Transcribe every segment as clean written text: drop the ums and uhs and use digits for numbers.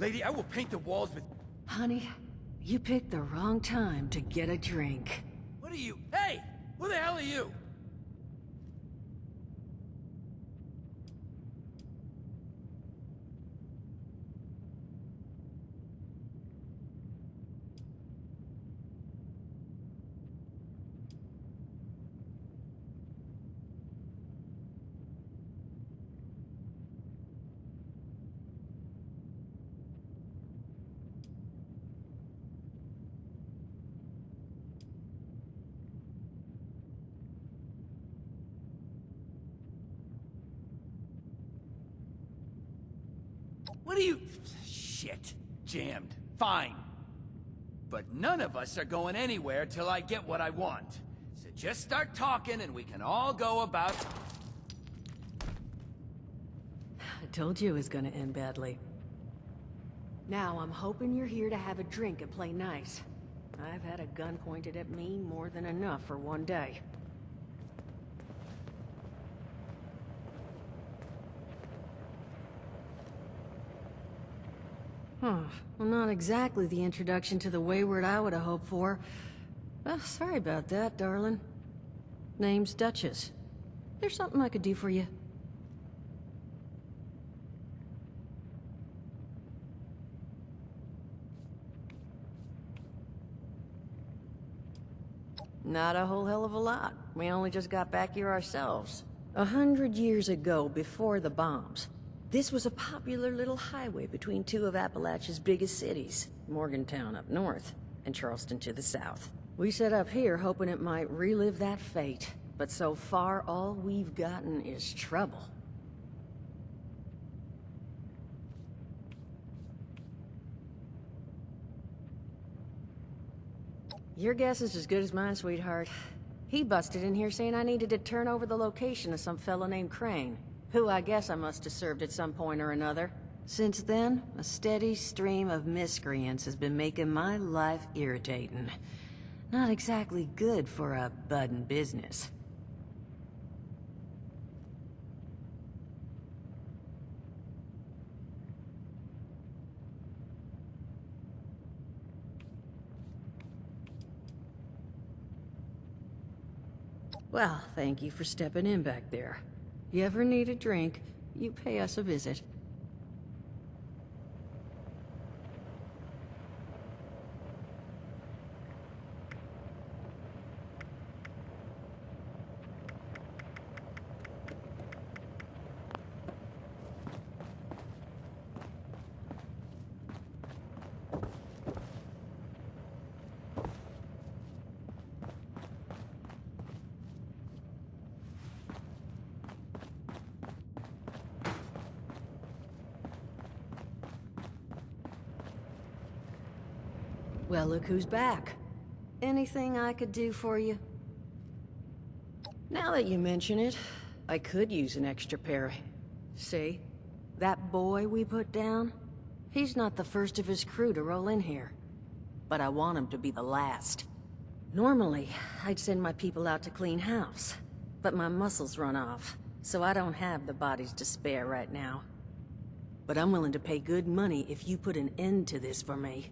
Lady, I will paint the walls with... Honey, you picked the wrong time to get a drink. What are you... Hey! Who the hell are you? What are you... Shit. Jammed. Fine. But none of us are going anywhere till I get what I want. So just start talking and we can all go about... I told you it was gonna end badly. Now, I'm hoping you're here to have a drink and play nice. I've had a gun pointed at me more than enough for one day. Well, not exactly the introduction to the Wayward I would have hoped for. Oh, sorry about that, darling. Name's Duchess. There's something I could do for you. Not a whole hell of a lot. We only just got back here ourselves. 100 years ago, before the bombs, this was a popular little highway between two of Appalachia's biggest cities, Morgantown up north, and Charleston to the south. We set up here hoping it might relive that fate, but so far all we've gotten is trouble. Your guess is as good as mine, sweetheart. He busted in here saying I needed to turn over the location of some fellow named Crane, who I guess I must have served at some point or another. Since then, a steady stream of miscreants has been making my life irritating. Not exactly good for a budding business. Well, thank you for stepping in back there. You ever need a drink, you pay us a visit. Well, look who's back. Anything I could do for you? Now that you mention it, I could use an extra pair of... See? That boy we put down? He's not the first of his crew to roll in here. But I want him to be the last. Normally, I'd send my people out to clean house. But my muscles run off, so I don't have the bodies to spare right now. But I'm willing to pay good money if you put an end to this for me.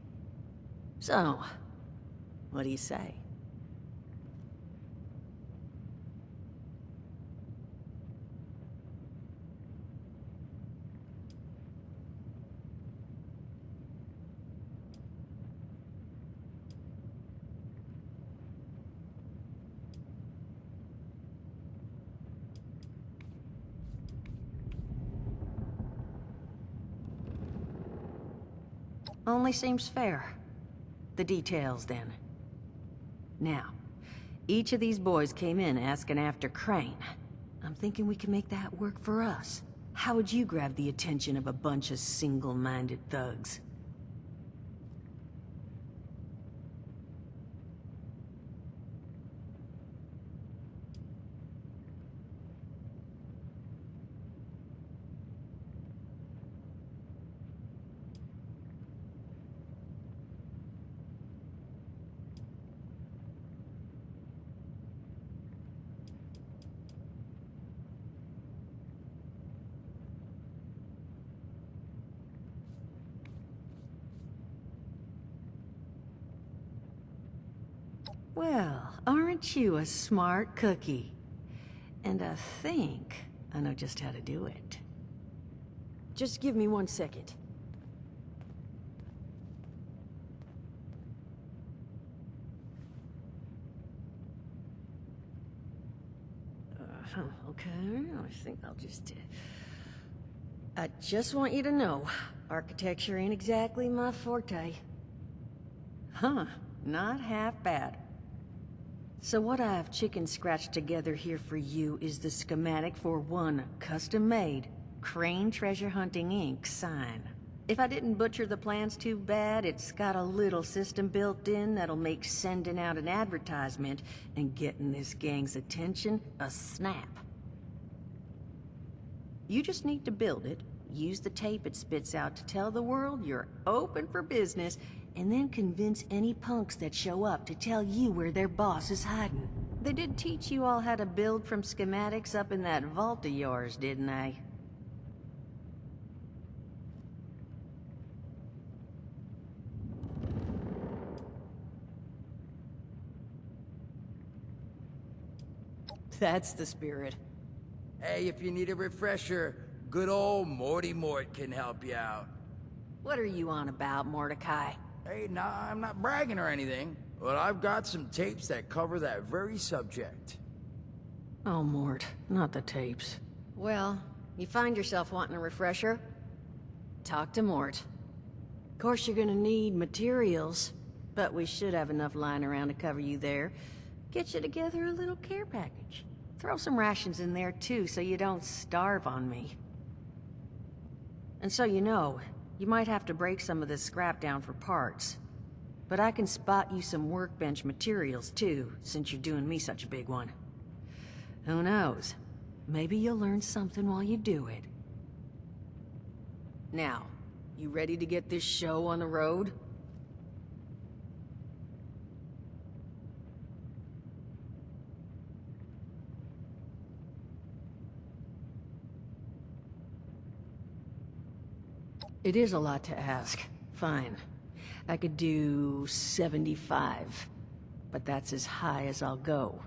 So, what do you say? Only seems fair. The details, then. Now, each of these boys came in asking after Crane. I'm thinking we can make that work for us. How would you grab the attention of a bunch of single-minded thugs? Well, aren't you a smart cookie? And I think I know just how to do it. Just give me 1 second. Okay, I think I'll just... I just want you to know, architecture ain't exactly my forte. Huh, not half bad. So what I've chicken scratched together here for you is the schematic for one custom-made Crane Treasure Hunting Inc. sign. If I didn't butcher the plans too bad, it's got a little system built in that'll make sending out an advertisement and getting this gang's attention a snap. You just need to build it, use the tape it spits out to tell the world you're open for business, and then convince any punks that show up to tell you where their boss is hiding. They did teach you all how to build from schematics up in that vault of yours, didn't they? That's the spirit. Hey, if you need a refresher, good old Morty Mort can help you out. What are you on about, Mordecai? Hey, nah, I'm not bragging or anything, but I've got some tapes that cover that very subject. Oh, Mort, not the tapes. Well, you find yourself wanting a refresher? Talk to Mort. Of course you're gonna need materials, but we should have enough lying around to cover you there. Get you together a little care package. Throw some rations in there too, so you don't starve on me. And so you know, you might have to break some of this scrap down for parts. But I can spot you some workbench materials too, since you're doing me such a big one. Who knows? Maybe you'll learn something while you do it. Now, you ready to get this show on the road? It is a lot to ask. Fine. I could do 75, but that's as high as I'll go.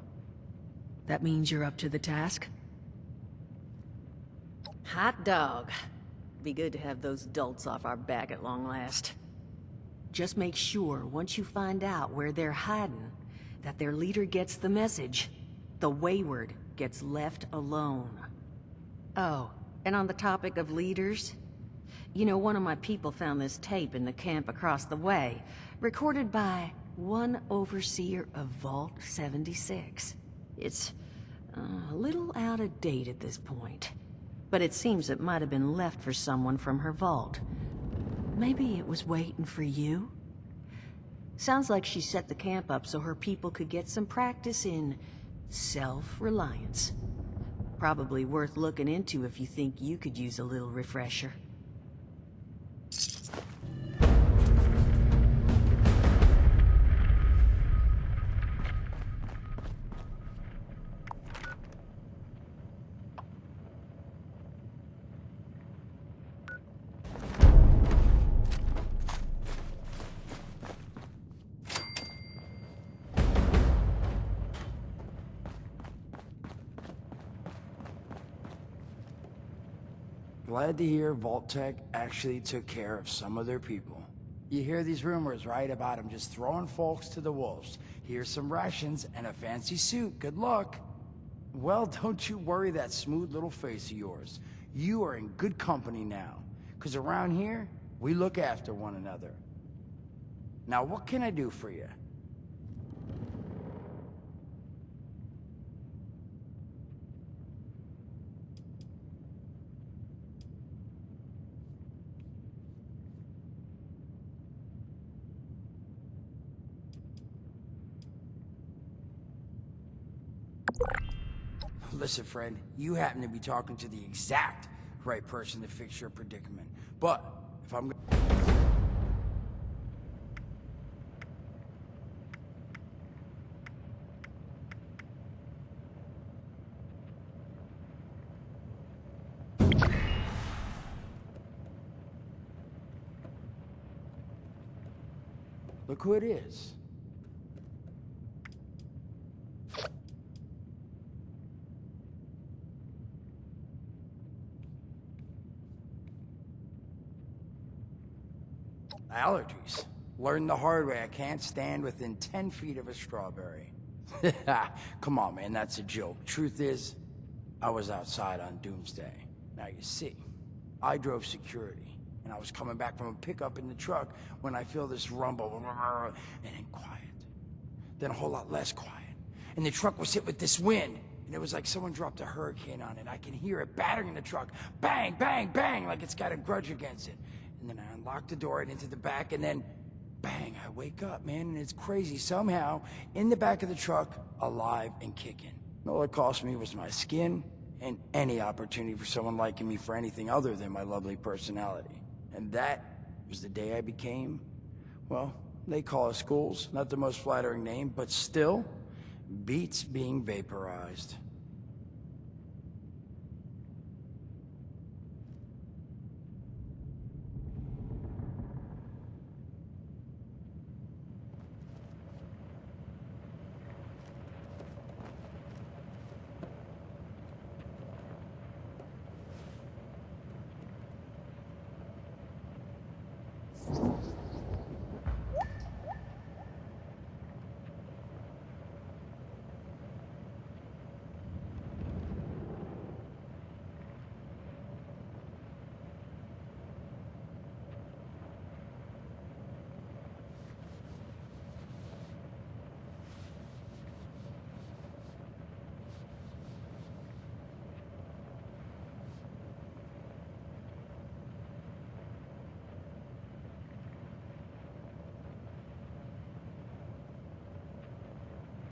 That means you're up to the task? Hot dog. Be good to have those dolts off our back at long last. Just make sure, once you find out where they're hiding, that their leader gets the message. The wayward gets left alone. Oh, and on the topic of leaders, you know, one of my people found this tape in the camp across the way, recorded by one overseer of Vault 76. It's a little out of date at this point, but it seems it might have been left for someone from her vault. Maybe it was waiting for you? Sounds like she set the camp up so her people could get some practice in self-reliance. Probably worth looking into if you think you could use a little refresher. Glad to hear Vault-Tec actually took care of some of their people. You hear these rumors, right, about them just throwing folks to the wolves. Here's some rations and a fancy suit. Good luck. Well, don't you worry that smooth little face of yours. You are in good company now. 'Cause around here, we look after one another. Now, what can I do for you? Listen, friend, you happen to be talking to the exact right person to fix your predicament. But, if I'm... Look who it is. Allergies. Learned the hard way I can't stand within 10 feet of a strawberry. Come on, man, that's a joke. Truth is, I was outside on Doomsday. Now you see, I drove security, and I was coming back from a pickup in the truck when I feel this rumble, and then quiet. Then a whole lot less quiet. And the truck was hit with this wind, and it was like someone dropped a hurricane on it. I can hear it battering the truck. Bang, bang, bang, like it's got a grudge against it. And then I unlocked the door and into the back, and then bang, I wake up, man, and it's crazy. Somehow, in the back of the truck, alive and kicking. All it cost me was my skin and any opportunity for someone liking me for anything other than my lovely personality. And that was the day I became, well, they call us schools, not the most flattering name, but still, beats being vaporized.